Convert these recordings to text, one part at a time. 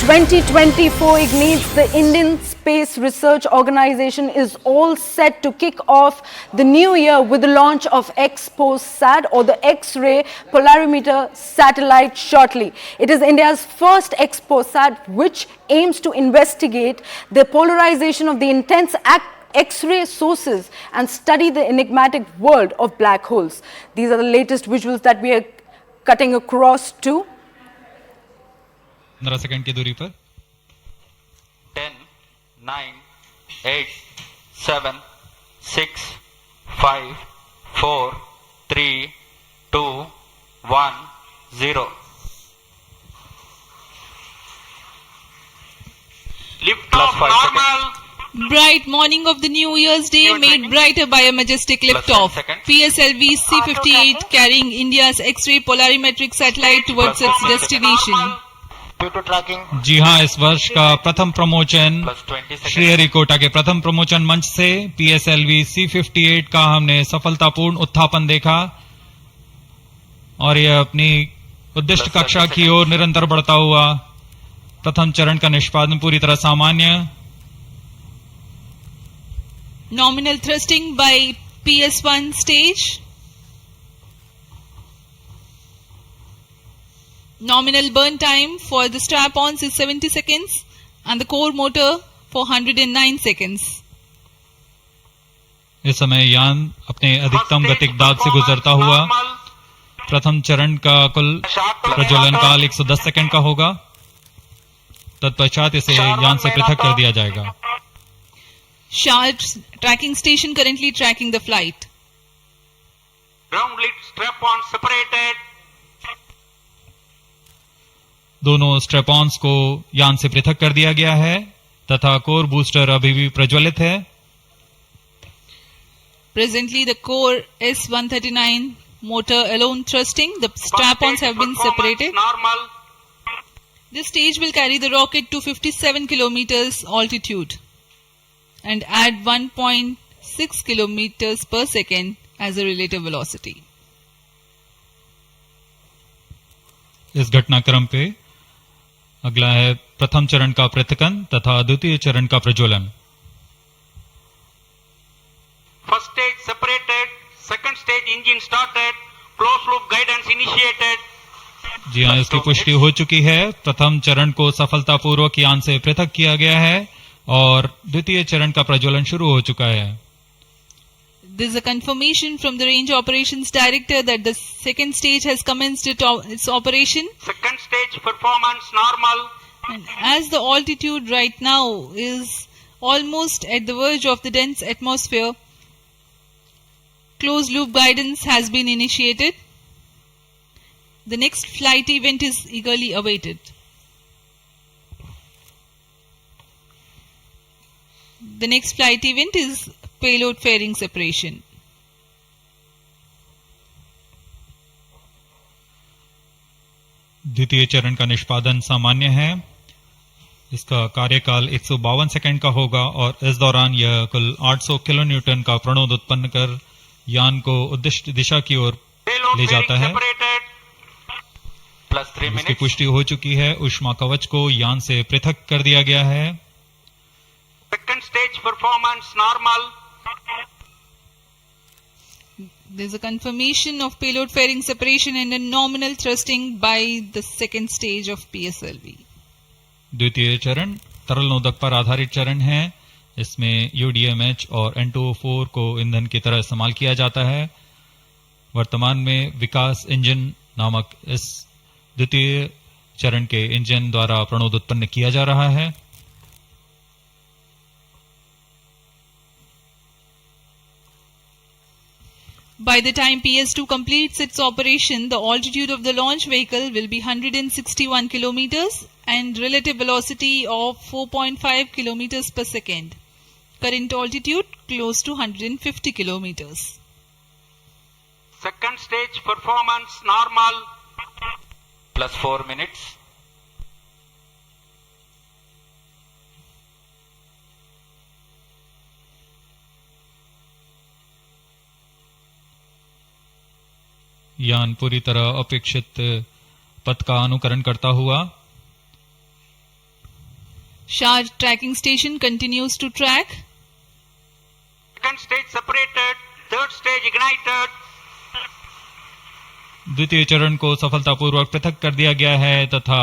2024 ignites. The Indian Space Research Organization is all set to kick off the new year with the launch of XPoSat or the X-Ray Polarimeter Satellite shortly. It is India's first XPoSat which aims to investigate the polarization of the intense X-ray sources and study the enigmatic world of black holes. These are the latest visuals that we are cutting across to. 15 second की दूरी पर 10, 9, 8, 7, 6, 5, 4, 3, 2, 1, 0. Lift off normal. Bright morning of the New Year's Day made brighter by a majestic liftoff. PSLV-C58 carrying India's X-ray Polarimetric Satellite towards its destination. जी हाँ, इस वर्ष का प्रथम प्रमोचन श्रीहरिकोटा के प्रथम प्रमोचन मंच से PSLV-C58 का हमने सफलतापूर्ण उत्थापन देखा और यह अपनी उद्दिष्ट कक्षा की ओर निरंतर बढ़ता हुआ प्रथम चरण का निष्पादन पूरी तरह सामान्य. Nominal thrusting by PS1 stage. Nominal burn time for the strap-ons is 70 seconds and the core motor for 109 seconds. इस समय यान अपने अधिकतम गतिक दाब से गुजरता हुआ प्रथम चरण का कुल प्रज्वलन काल 110 सेकंड का होगा. तत्पश्चात इसे यान से पृथक कर दिया जाएगा. Sharp tracking station currently tracking the flight. Ground lit strap-on separated. दोनों स्ट्रेपॉन्स को यान से पृथक कर दिया गया है तथा कोर बूस्टर अभी भी प्रज्वलित है. Presently the core S139 motor alone thrusting. The strap-ons have been separated. Normal. This stage will carry the rocket to 57 kilometers altitude and add 1.6 kilometers per second as a relative velocity. इस घटनाक्रम पे अगला है प्रथम चरण का पृथकन तथा द्वितीय चरण का प्रज्वलन. First stage separated. Second stage engine started. Closed loop guidance initiated. जी हाँ, इसकी पुष्टि हो चुकी है. प्रथम चरण को सफलतापूर्वक यान से पृथक किया गया है और द्वितीय चरण का प्रज्वलन शुरू हो चुका है. There is a confirmation from the Range Operations Director that the second stage has commenced its operation. Second stage performance normal. And as the altitude right now is almost at the verge of the dense atmosphere, closed loop guidance has been initiated. The next flight event is eagerly awaited. The next flight event is payload fairing separation. द्वितीय चरण का निष्पादन सामान्य है. इसका कार्यकाल 152 second का होगा और इस दौरान यह कुल 800 किलोन्यूटन का प्रणोद उत्पन्न कर यान को उद्दिष्ट दिशा की ओर ले जाता है. इसकी पुष्टि हो चुकी है. ऊष्मा कवच को यान से पृथक कर दिया गया है. Second stage performance normal. There is a confirmation of payload fairing separation and a nominal thrusting by the second stage of PSLV. द्वितीय चरण तरल नोदक पर आधारित चरण है. इसमें UDMH और N2O4 को ईंधन की तरह इस्तेमाल किया जाता है. वर्तमान में विकास इंजन नामक इस द्वितीय चरण के इंजन द्वारा प्रणोद उत्पन्न किया जा रहा है. By the time PS2 completes its operation, the altitude of the launch vehicle will be 161 kilometers and relative velocity of 4.5 kilometers per second. Current altitude close to 150 kilometers. Second stage performance normal. Plus 4 minutes. यान पूरी तरह अपेक्षित पथ का अनुकरण करता हुआ Shah tracking station continues to track. Second stage separated, third stage ignited. द्वितीय चरण को सफलतापूर्वक पृथक कर दिया गया है तथा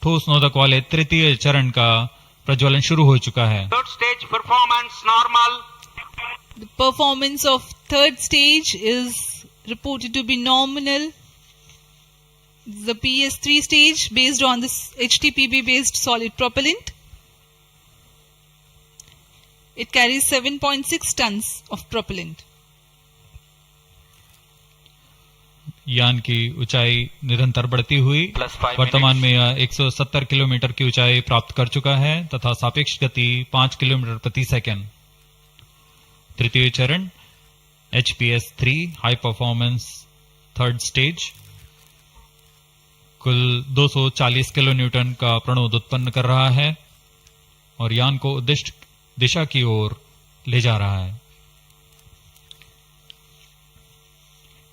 ठोस नोदक वाले तृतीय चरण का प्रज्वलन शुरू हो चुका है। Third stage performance normal. The performance of third stage is reported to be nominal. The PS3 stage based on this HTPB based solid propellant. It carries 7.6 tons of propellant. यान की ऊंचाई निरंतर बढ़ती हुई वर्तमान में यह 170 किलोमीटर की ऊंचाई प्राप्त कर चुका है तथा सापेक्ष गति 5 किलोमीटर प्रति सेकंड। तृतीय चरण HPS3 high performance third stage कुल 240 किलो न्यूटन का प्रणोद उत्पन्न कर रहा है और यान को उद्दिष्ट दिशा की ओर ले जा रहा है।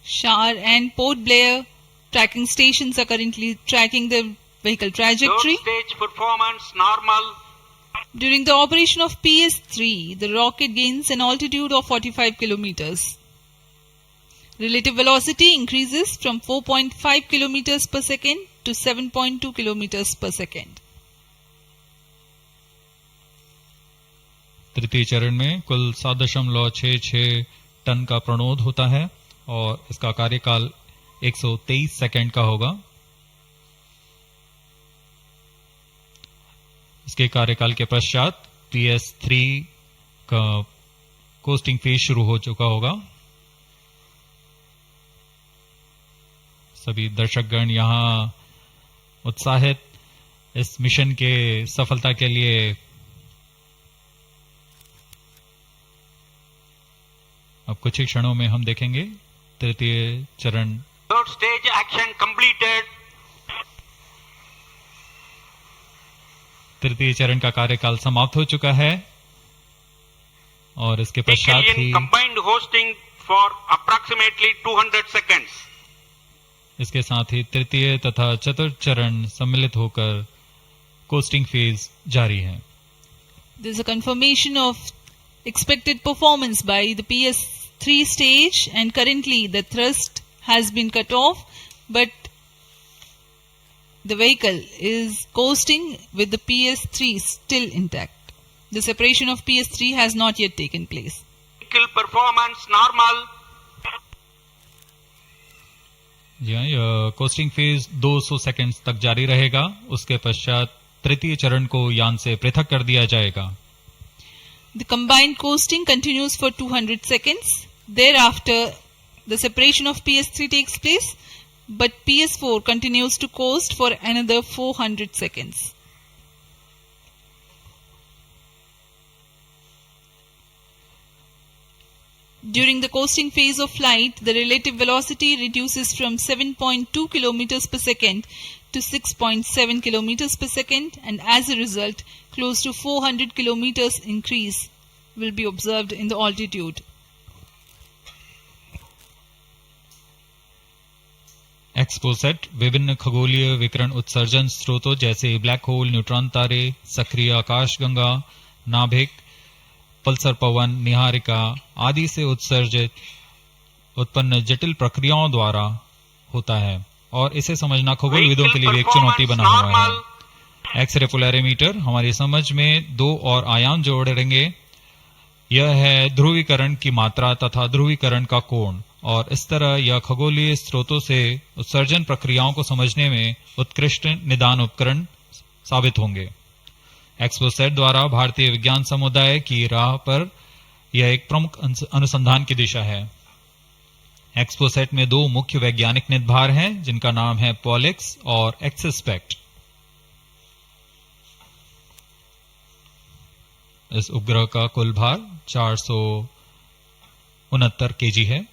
Shar and Port Blair tracking stations are currently tracking the vehicle trajectory. Third stage performance normal. During the operation of PS3, the rocket gains an altitude of 45 kilometers. Relative velocity increases from 4.5 kilometers per second to 7.2 kilometers per second. तृतीय चरण में कुल 7.66 ton का प्रणोद होता है और इसका कार्यकाल 123 सेकंड का होगा। इसके कार्यकाल के पश्चात PS3 का कोस्टिंग फेज शुरू हो चुका होगा। सभी दर्शकगण यहां उत्साहित इस मिशन के सफलता के लिए अब कुछ ही क्षणों में हम देखेंगे तृतीय चरण। Third stage action completed. तृतीय चरण का कार्यकाल समाप्त हो चुका है और इसके पश्चात ही Combined hosting for approximately 200 seconds. इसके साथ ही तृतीय तथा चतुर्थ चरण सम्मिलित होकर कोस्टिंग फेज जारी है। There is a confirmation of expected performance by the PS3 stage and currently the thrust has been cut off but the vehicle is coasting with the PS3 still intact. The separation of PS3 has not yet taken place. Vehicle performance normal. यह costing phase 200 seconds तक जारी रहेगा। उसके पश्चात तृतीय चरण को यान से पृथक कर दिया जाएगा। The combined coasting continues for 200 seconds. Thereafter, the separation of PS3 takes place, but PS4 continues to coast for another 400 seconds. During the coasting phase of flight, the relative velocity reduces from 7.2 kilometers per second to 6.7 kilometers per second, and as a result, close to 400 kilometers increase will be observed in the altitude. XPoSat विभिन्न खगोलीय विकिरण उत्सर्जन स्रोतों जैसे black hole, neutron तारे, सक्रिय आकाशगंगा, नाभिक, पल्सर पवन, निहारिका आदि से उत्सर्जित उत्पन्न जटिल प्रक्रियाओं द्वारा होता है और इसे समझना खगोलविदों के लिए भी एक चुनौती बना हुआ है। एक्सरे पोलैरिमीटर हमारी समझ में दो और आयाम जोड़ेंगे। यह है ध्रुवीकरण की मात्रा तथा ध्रुवीकरण का कोण और इस तरह यह खगोलीय स्रोतों से उत्सर्जन प्रक्रियाओं को समझने में उत्कृष्ट निदान उपकरण साबित होंगे। XPoSat द्वारा भारतीय विज्ञान समुदाय की राह पर यह एक प्रमुख अनुसंधान की दिशा है। XPoSat में दो मुख्य वैज्ञानिक निदभार हैं जिनका नाम है पॉलिक्स और एक्सस्पेक्ट। इस उपग्रह का कुल भार 469 केजी है।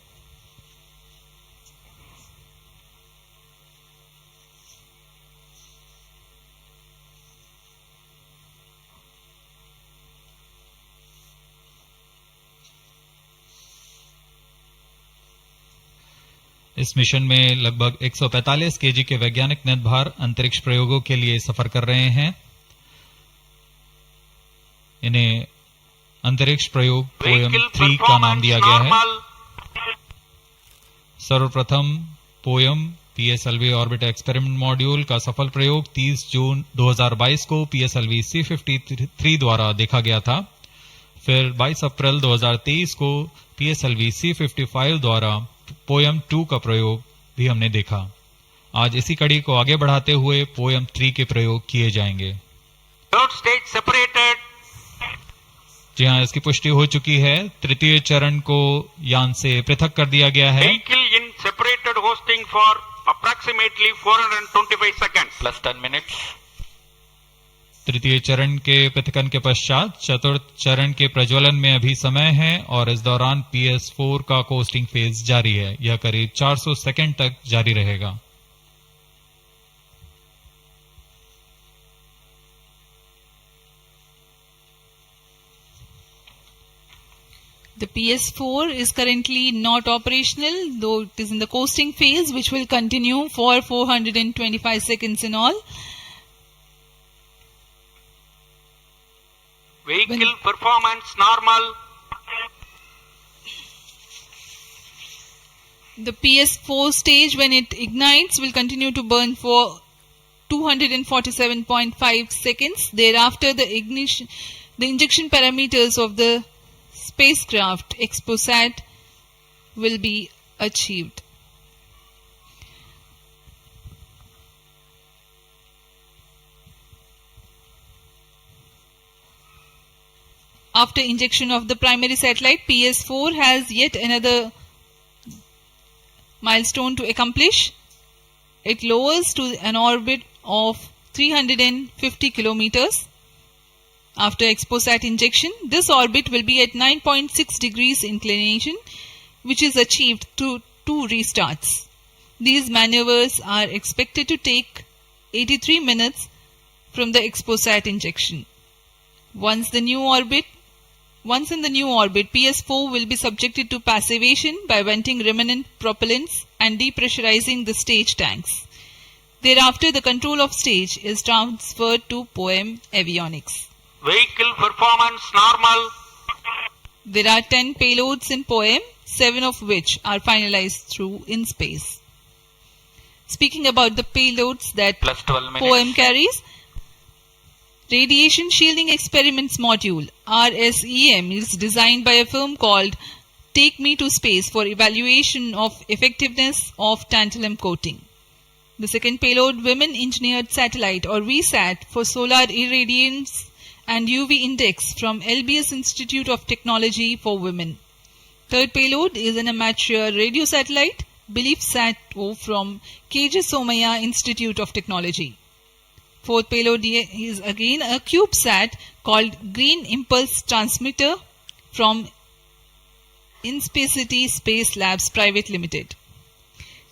इस मिशन में लगभग 145 केजी के वैज्ञानिक निदभार अंतरिक्ष प्रयोगों के लिए सफर कर रहे हैं। इन्हें अंतरिक्ष प्रयोग पोयम Vehicle 3 का नाम performance दिया गया है। normal. सर्वप्रथम poem PSLV orbit experiment module का सफल प्रयोग 30 जून 2022 को PSLV-C53 द्वारा देखा गया था। फिर 22 अप्रैल 2023 को PSLV-C55 द्वारा पोयम 2 का प्रयोग भी हमने देखा। आज इसी कड़ी को आगे बढ़ाते हुए पोयम 3 के प्रयोग किए जाएंगे। Third stage separated. जी हाँ, इसकी पुष्टि हो चुकी है। तृतीय चरण को यान से पृथक कर दिया गया है। Vehicle in separated hosting for approximately 425 seconds. Plus 10 minutes. तृतीय चरण के पृथकन के पश्चात चतुर्थ चरण के प्रज्वलन में अभी समय है और इस दौरान PS4 का कोस्टिंग फेज जारी है। यह करीब 400 सेकंड तक जारी रहेगा। The PS4 is currently not operational, though it is in the coasting phase, which will continue for 425 seconds in all. Vehicle performance normal. The PS4 stage, when it ignites, will continue to burn for 247.5 seconds. Thereafter, the injection parameters of the spacecraft XPoSat will be achieved. After injection of the primary satellite, PS4 has yet another milestone to accomplish. It lowers to an orbit of 350 kilometers. After XPoSat injection, this orbit will be at 9.6 degrees inclination, which is achieved through 2 restarts. These maneuvers are expected to take 83 minutes from the XPoSat injection. Once in the new orbit, PS4 will be subjected to passivation by venting remnant propellants and depressurizing the stage tanks. Thereafter, the control of stage is transferred to POEM avionics. Vehicle performance normal. There are 10 payloads in POEM, 7 of which are finalized through in space. Speaking about the payloads that Plus 12 minutes. POEM carries, Radiation Shielding Experiments Module RSEM is designed by a firm called Take Me to Space for evaluation of effectiveness of tantalum coating. The second payload, Women Engineered Satellite or VSAT for solar irradiance and UV index from LBS Institute of Technology for Women. Third payload is an amateur radio satellite, BeliefSat-O from KJ Somaya Institute of Technology. Fourth payload is again a CubeSat called Green Impulse Transmitter from Inspacity Space Labs Private Limited.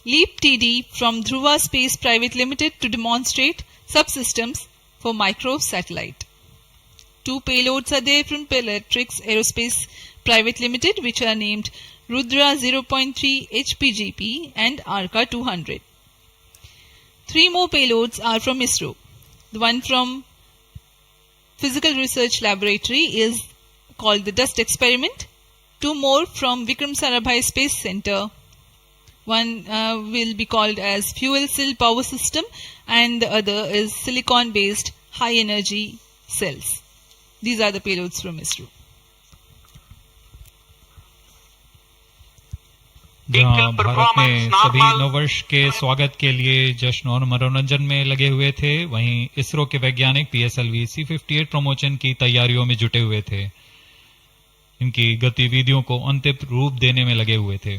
LEAP TD from Dhruva Space Private Limited to demonstrate subsystems for microsatellite. 2 payloads are there from Peletrix Aerospace Private Limited, which are named Rudra 0.3 HPGP and Arca 200. 3 more payloads are from ISRO. The one from Physical Research Laboratory is called the Dust Experiment. 2 more from Vikram Sarabhai Space Center. One will be called as Fuel Cell Power System and the other is Silicon Based High Energy Cells. These are the payloads from ISRO. जहाँ भारत में सभी नववर्ष के स्वागत के लिए जश्न और मनोरंजन में लगे हुए थे, वहीं इसरो के वैज्ञानिक PSLV-C58 प्रमोशन की तैयारियों में जुटे हुए थे। इनकी गतिविधियों को अंतिम रूप देने में लगे हुए थे।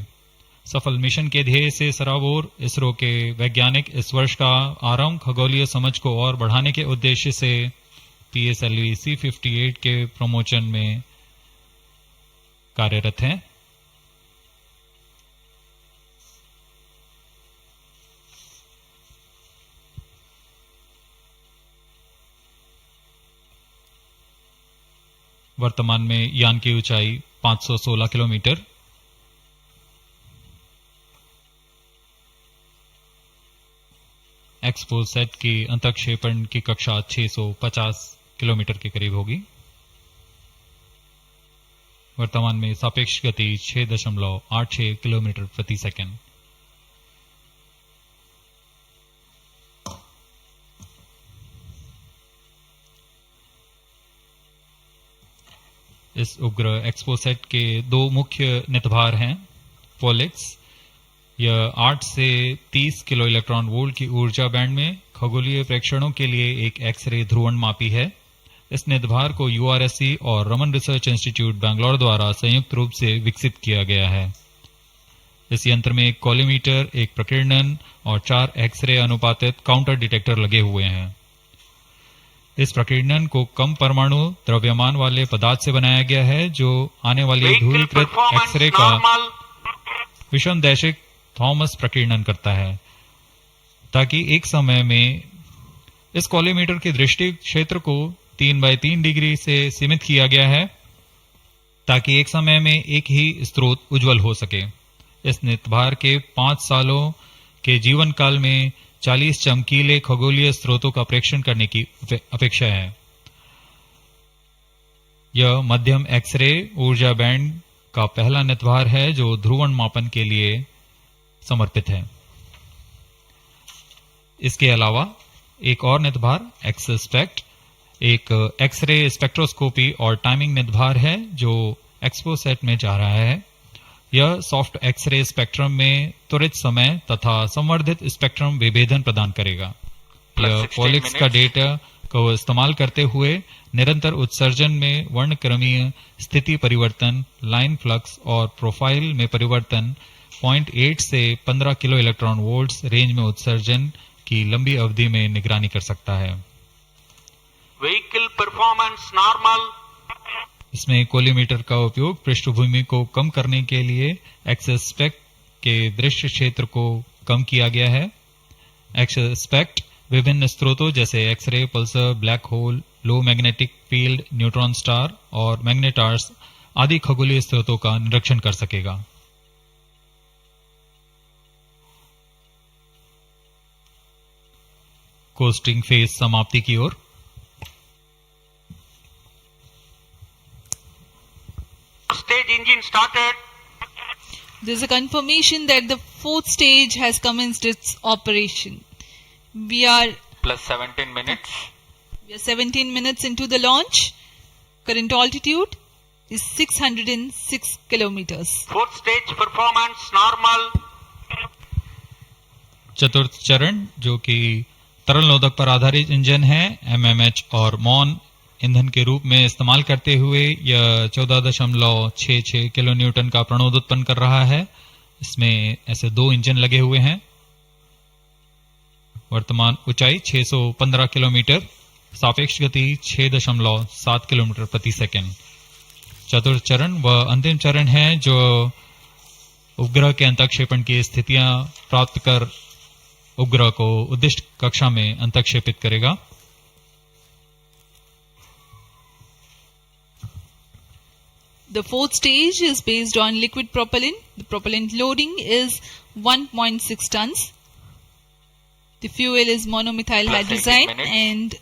सफल मिशन के ध्येय से सराबोर इसरो के वैज्ञानिक इस वर्ष का आरंभ खगोलीय समझ को और बढ़ाने के उद्देश्य से PSLV-C58 के प्रमोशन में कार्यरत हैं। वर्तमान में यान की ऊंचाई 516 किलोमीटर, XPoSat की अंतःक्षेपण की कक्षा 650 किलोमीटर के करीब होगी। वर्तमान में सापेक्ष गति 6.86 किलोमीटर प्रति सेकंड। इस उपग्रह एक्सपोसैट के दो मुख्य नितभार हैं। पोलिक्स, यह 8 से 30 किलो इलेक्ट्रॉन वोल्ट की ऊर्जा बैंड में खगोलीय प्रेक्षणों के लिए एक एक्सरे ध्रुवण मापी है। इस नितभार को यूआरएससी और रमन रिसर्च इंस्टीट्यूट बैंगलोर द्वारा संयुक्त रूप से विकसित किया गया है। इस यंत्र में एक कॉलीमीटर, एक प्रकीर्णन और 4 एक्सरे अनुपातित काउंटर डिटेक्टर लगे हुए हैं। इस प्रकीर्णन को कम परमाणु द्रव्यमान वाले पदार्थ से बनाया गया है, जो आने वाली ध्रुवीकृत एक्सरे का विषमदैशिक थॉमस प्रकीर्णन करता है, ताकि एक समय में इस कॉलीमीटर के दृष्टि क्षेत्र को 3/3 डिग्री से सीमित किया गया है, ताकि एक समय में एक ही स्रोत उज्जवल हो सके। इस नितभार के 5 सालों के जीवन काल में 40 चमकीले खगोलीय स्रोतों का प्रेक्षण करने की अपेक्षा है। यह मध्यम एक्सरे ऊर्जा बैंड का पहला नितभार है जो ध्रुवण मापन के लिए समर्पित है। इसके अलावा एक और नितभार एक्सस्पेक्ट एक एक्सरे स्पेक्ट्रोस्कोपी और टाइमिंग नितभार है जो एक्सपोसैट में जा रहा है। यह सॉफ्ट एक्सरे स्पेक्ट्रम में त्वरित समय तथा संवर्धित स्पेक्ट्रम विभेदन प्रदान करेगा। यह पॉलिक्स का डेटा को इस्तेमाल करते हुए निरंतर उत्सर्जन में वर्णक्रमीय स्थिति परिवर्तन, लाइन फ्लक्स और प्रोफाइल में परिवर्तन, 0.8 से 15 किलो इलेक्ट्रॉन वोल्ट्स रेंज में उत्सर्जन की लंबी अवधि में निगरानी कर सकता है। Vehicle performance normal. इसमें कोलीमीटर का उपयोग पृष्ठभूमि को कम करने के लिए एक्सस्पेक्ट के दृश्य क्षेत्र को कम किया गया है। एक्सस्पेक्ट विभिन्न स्रोतों जैसे एक्सरे, पल्सर, ब्लैक होल, लो मैग्नेटिक फील्ड, न्यूट्रॉन स्टार और मैग्नेटार्स आदि खगोलीय स्रोतों का निरीक्षण कर सकेगा। कोस्टिंग फेज समाप्ति की ओर। Stage engine started. There's a confirmation that the fourth stage has commenced its operation. We are Plus 17 minutes. 17 minutes into the launch. Current altitude is 606 kilometers. Fourth stage performance normal. चतुर्थ चरण जो कि तरल नोदक पर आधारित engine है, MMH और मॉन ईंधन के रूप में इस्तेमाल करते हुए यह 14.66 किलो न्यूटन का प्रणोद उत्पन्न कर रहा है। इसमें ऐसे 2 इंजन लगे हुए हैं। वर्तमान ऊंचाई 615 किलोमीटर, सापेक्ष गति 6.7 किलोमीटर प्रति सेकंड। चतुर्थ चरण वह अंतिम चरण है जो उपग्रह के अंतःक्षेपण की स्थितियां प्राप्त कर उपग्रह को उद्दिष्ट कक्षा में अंतःक्षेपित करेगा। The fourth stage is based on liquid propellant. The propellant loading is 1.6 tons. The fuel is monomethyl hydrazine and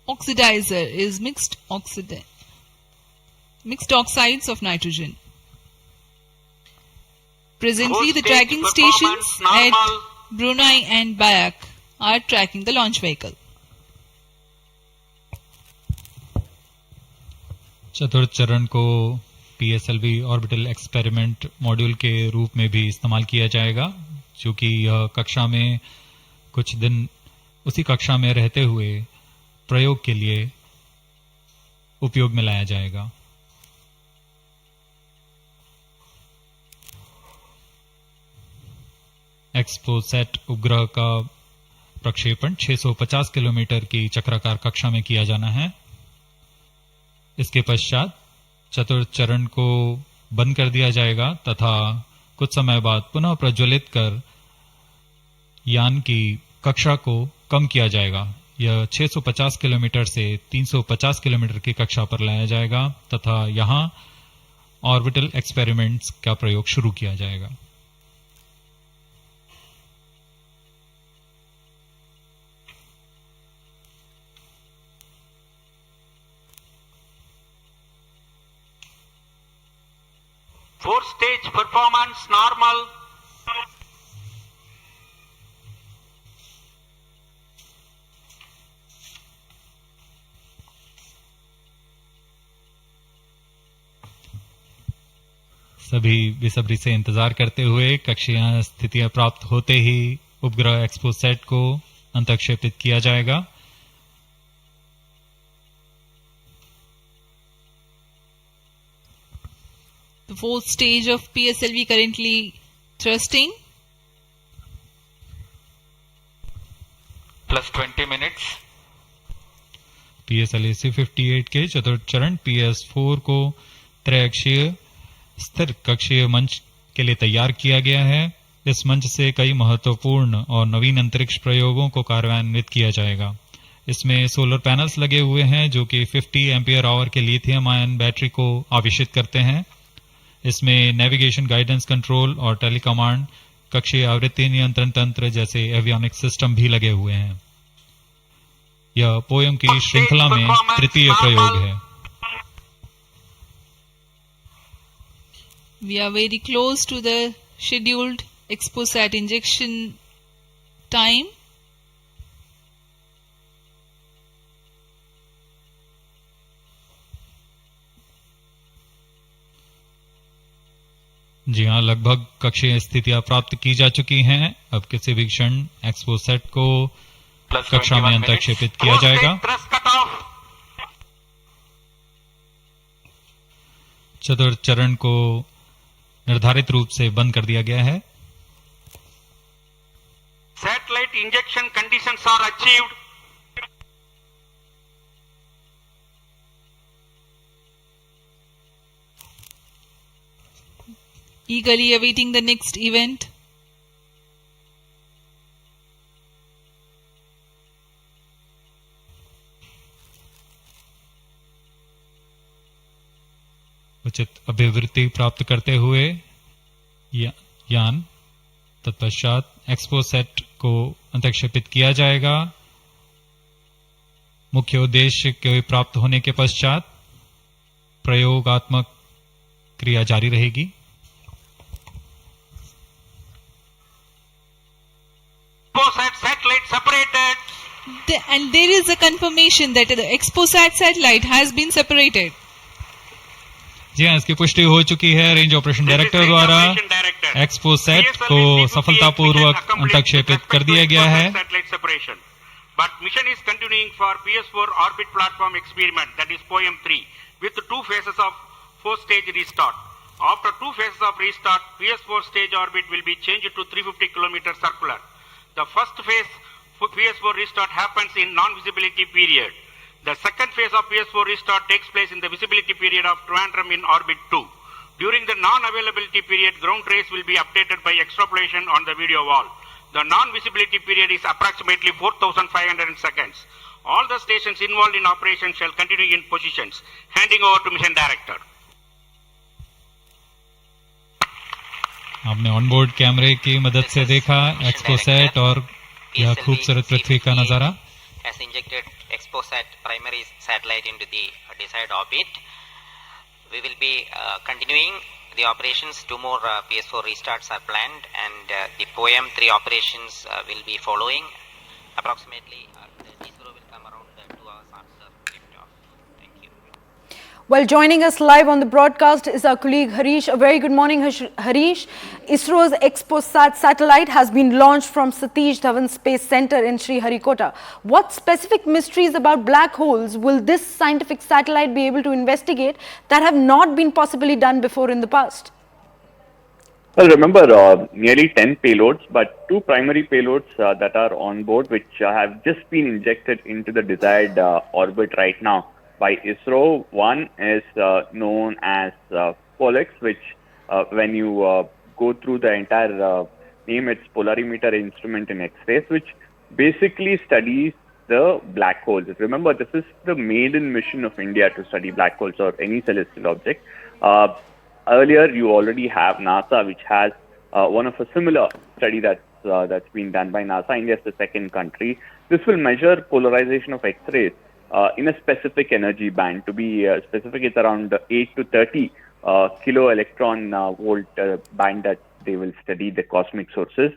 oxidizer is mixed oxides of nitrogen. Presently, the tracking stations at Brunei and Bayak are tracking the launch vehicle. चतुर्थ चरण को PSLV orbital experiment module के रूप में भी इस्तेमाल किया जाएगा, जो कि यह कक्षा में कुछ दिन उसी कक्षा में रहते हुए प्रयोग के लिए उपयोग में लाया जाएगा। एक्सपोसैट उपग्रह का प्रक्षेपण 650 किलोमीटर की चक्राकार कक्षा में किया जाना है। इसके पश्चात चतुर्थ चरण को बंद कर दिया जाएगा तथा कुछ समय बाद पुनः प्रज्वलित कर यान की कक्षा को कम किया जाएगा। यह 650 किलोमीटर से 350 किलोमीटर की कक्षा पर लाया जाएगा तथा यहां ऑर्बिटल एक्सपेरिमेंट्स का प्रयोग शुरू किया जाएगा। 4-stage performance normal. सभी बेसब्री से इंतजार करते हुए कक्षीय स्थितियां प्राप्त होते ही उपग्रह एक्सपोसैट को अंतक्षेपित किया जाएगा। The fourth stage of PSLV currently thrusting. Plus 20 minutes. PSLV-C58 के चतुर्थ चरण PS4 को त्रैअक्षीय स्थिर कक्षीय मंच के लिए तैयार किया गया है। इस मंच से कई महत्वपूर्ण और नवीन अंतरिक्ष प्रयोगों को कार्यान्वित किया जाएगा। इसमें सोलर पैनल्स लगे हुए हैं जो कि 50 एम्पियर आवर के लिथियम आयन बैटरी को आवेशित करते हैं। इसमें नेविगेशन, गाइडेंस, कंट्रोल और टेलीकमांड, कक्षीय आवृत्ति नियंत्रण तंत्र जैसे एवियोनिक सिस्टम भी लगे हुए हैं। यह पोयम की श्रृंखला में तृतीय प्रयोग है। We are very close to the scheduled XPoSat injection time. जी हाँ, लगभग कक्षीय स्थितियां प्राप्त की जा चुकी हैं। अब किसी भी क्षण एक्सपोसैट को कक्षा में अंतक्षेपित किया जाएगा। चतुर्थ चरण को निर्धारित रूप से बंद कर दिया गया है। Satellite injection conditions are achieved. Eagerly awaiting the next event. उचित अभिवृत्ति प्राप्त करते हुए यान तत्पश्चात एक्सपोसैट को अंतक्षेपित किया जाएगा। मुख्य उद्देश्य के प्राप्त होने के पश्चात प्रयोगात्मक क्रिया जारी रहेगी। XPoSat satellite separated. And there is a confirmation that the XPoSat satellite has been separated. जी हाँ, इसकी पुष्टि हो चुकी है रेंज ऑपरेशन डायरेक्टर द्वारा। एक्सपोसैट को सफलतापूर्वक अंतक्षेपित कर दिया गया है। But mission is continuing for PS4 orbit platform experiment, that is POEM 3, with 2 phases of 4-stage restart. After 2 phases of restart, PS4 stage orbit will be changed to 350 km circular. The first phase for PS4 restart happens in non-visibility period. The second phase of PS4 restart takes place in the visibility period of Trivandrum in orbit 2. During the non-availability period, ground trace will be updated by extrapolation on the video wall. The non-visibility period is approximately 4,500 seconds. All the stations involved in operation shall continue in positions. Handing over to mission director. आपने onboard कैमरे की मदद से देखा XPoSat और यह खूबसूरत पृथ्वी का नजारा। Has injected XPoSat primary satellite into the desired orbit. We will be continuing the operations. 2 more PS4 restarts are planned, and the POEM 3 operations will be following. Approximately, the ISRO will come around 2 hours after liftoff. Thank you. Well, joining us live on the broadcast is our colleague Harish. A very good morning, Harish. ISRO's XPoSat satellite has been launched from Satish Dhawan Space Center in Sriharikota. What specific mysteries about black holes will this scientific satellite be able to investigate that have not been possibly done before in the past? Well, remember, nearly 10 payloads, but 2 primary payloads that are on board, which have just been injected into the desired orbit right now by ISRO. One is known as POLIX, which when you go through the entire name, it's Polarimeter Instrument in X-rays, which basically studies the black holes. Remember, this is the maiden mission of India to study black holes or any celestial object. Earlier, you already have NASA, which has one of a similar study that's been done by NASA. India is the second country. This will measure polarization of X-rays in a specific energy band. To be specific, it's around 8 to 30 kilo electron volt band that they will study the cosmic sources.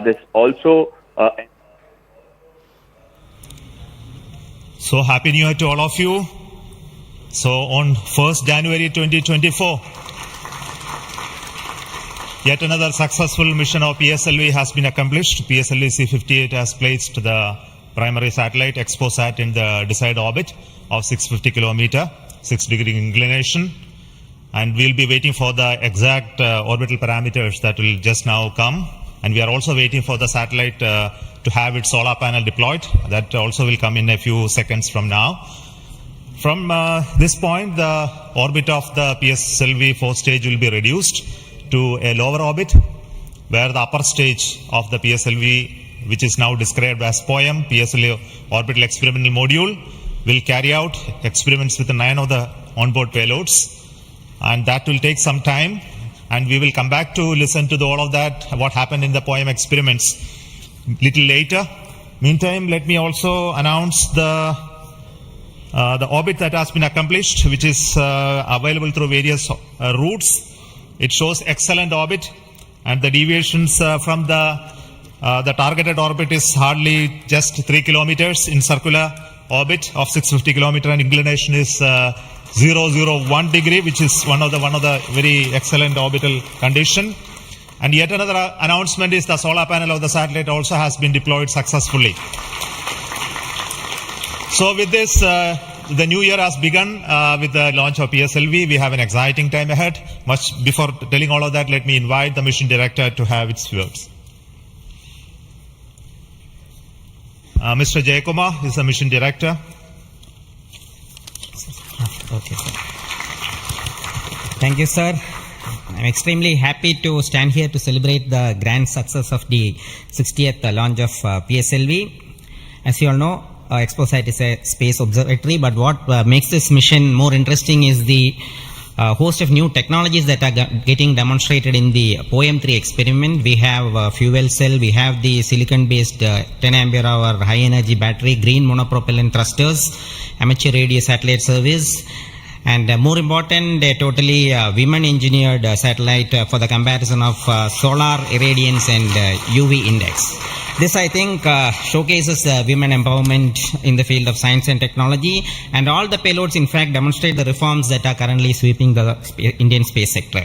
There's also So happy New Year to all of you. So on 1st January 2024, yet another successful mission of PSLV has been accomplished. PSLV-C58 has placed the primary satellite XPoSat in the desired orbit of 650 kilometer, 6-degree inclination. And we'll be waiting for the exact orbital parameters that will just now come. And we are also waiting for the satellite to have its solar panel deployed. That also will come in a few seconds from now. From this point, the orbit of the PSLV 4th stage will be reduced to a lower orbit, where the upper stage of the PSLV, which is now described as POEM, PSLV Orbital Experimental Module, will carry out experiments with 9 of the onboard payloads. And that will take some time, and we will come back to listen to all of that, what happened in the POEM experiments little later. Meantime, let me also announce the orbit that has been accomplished, which is available through various routes. It shows excellent orbit, and the deviations from the targeted orbit is hardly just 3 kilometers in circular orbit of 650 kilometer, and inclination is 001 degree, which is one of the very excellent orbital condition. And yet another announcement is the solar panel of the satellite also has been deployed successfully. So with this, the new year has begun with the launch of PSLV. We have an exciting time ahead. Much before telling all of that, let me invite the mission director to have its words. Mr. Jayakumar is the mission director. Okay, sir. Thank you, sir. I'm extremely happy to stand here to celebrate the grand success of the 60th launch of PSLV. As you all know, XPoSat is a space observatory, but what makes this mission more interesting is the host of new technologies that are getting demonstrated in the POEM-3 experiment. We have fuel cell, we have the silicon-based 10 ampere hour high energy battery, green monopropellant thrusters, amateur radio satellite service, and more important, a totally women engineered satellite for the comparison of solar irradiance and UV index. This, I think, showcases women empowerment in the field of science and technology, and all the payloads, in fact, demonstrate the reforms that are currently sweeping the Indian space sector.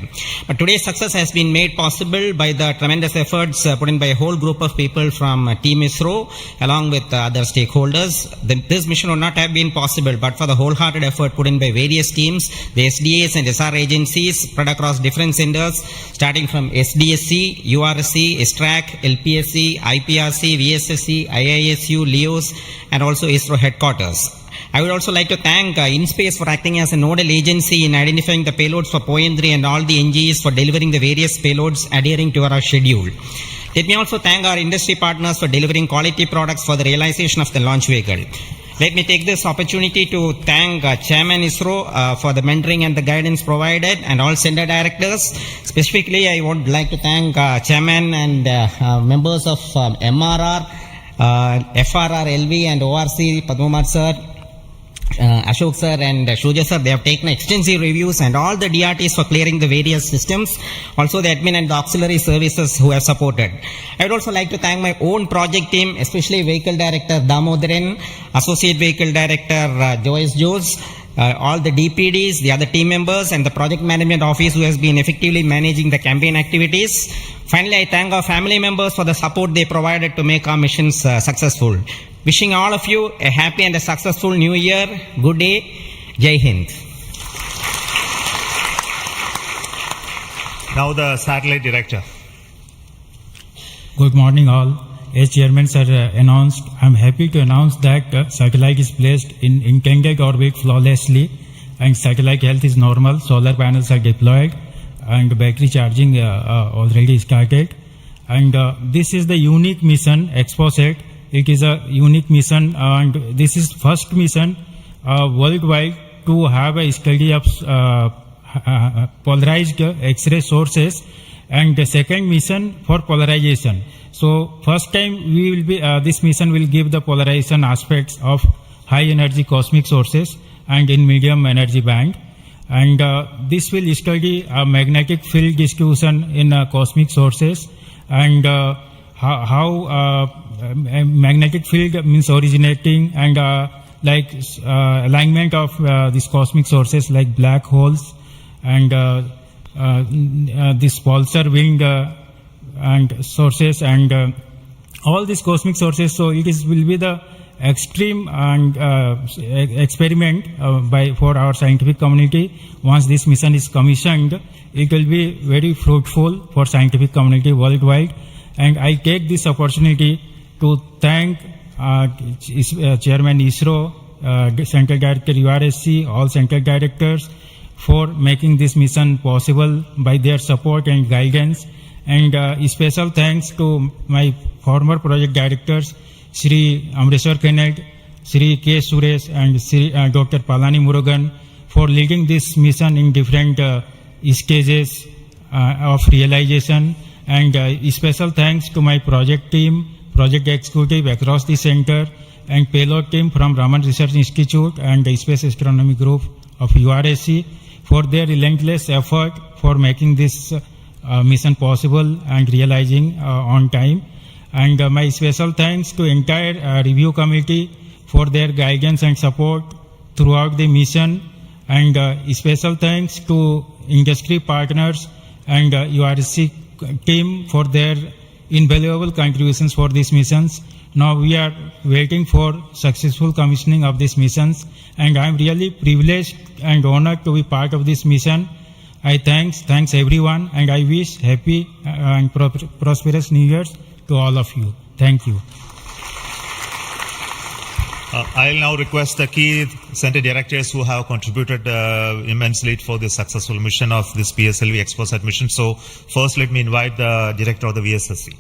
But today's success has been made possible by the tremendous efforts put in by a whole group of people from Team ISRO, along with other stakeholders. This mission would not have been possible but for the wholehearted effort put in by various teams, the SDAs and SR agencies spread across different centers, starting from SDSC, URSC, STRAC, LPSC, IPRC, VSSC, IISU, LEOS, and also ISRO headquarters. I would also like to thank InSpace for acting as a nodal agency in identifying the payloads for POEM-3 and all the NGEs for delivering the various payloads adhering to our schedule. Let me also thank our industry partners for delivering quality products for the realization of the launch vehicle. Let me take this opportunity to thank Chairman ISRO for the mentoring and the guidance provided, and all center directors. Specifically, I would like to thank Chairman and members of MRR, FRR, LV and ORC, Padmamat sir, Ashok sir and Shuja sir. They have taken extensive reviews, and all the DRTs for clearing the various systems, also the admin and the auxiliary services who have supported. I would also like to thank my own project team, especially Vehicle Director Damodaran, Associate Vehicle Director Joyce Jose, all the DPDs, the other team members, and the Project Management Office who has been effectively managing the campaign activities. Finally, I thank our family members for the support they provided to make our missions successful. Wishing all of you a happy and a successful new year. Good day. Jai Hind. Now the satellite director. Good morning all. As Chairman sir announced, I am happy to announce that satellite is placed in intended orbit flawlessly, and satellite health is normal, solar panels are deployed, and battery charging already started. And this is the unique mission, XPoSat. It is a unique mission, and this is first mission worldwide to have a study of polarized X-ray sources, and the second mission for polarization. So first time we will be this mission will give the polarization aspects of high energy cosmic sources and in medium energy band. And this will study magnetic field distribution in cosmic sources, and how magnetic field means originating, and alignment of these cosmic sources like black holes, and this pulsar wind and sources, and all these cosmic sources. So it will be the extreme and experiment for our scientific community. Once this mission is commissioned, it will be very fruitful for scientific community worldwide. And I take this opportunity to thank Chairman ISRO, Central Director URSC, all Central Directors for making this mission possible by their support and guidance. And special thanks to my former project directors, Shri Amreshwar Kennedy, Shri K. Suresh, and Shri Dr. Palani Murugan for leading this mission in different stages of realization. And special thanks to my project team, project executive across the center, and payload team from Raman Research Institute and the Space Astronomy Group of URSC for their relentless effort for making this mission possible and realizing on time. And my special thanks to entire review committee for their guidance and support throughout the mission. And special thanks to industry partners and URSC team for their invaluable contributions for these missions. Now we are waiting for successful commissioning of these missions, and I am really privileged and honored to be part of this mission. I thanks everyone, and I wish happy and prosperous New Year's to all of you. Thank you. I'll now request the key center directors who have contributed immensely for the successful mission of this PSLV XPoSat mission. So first let me invite the director of the VSSC.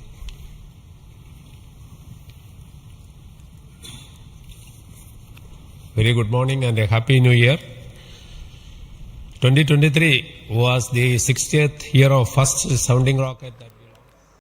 Very good morning and a happy new year. 2023 was the 60th year of first sounding rocket that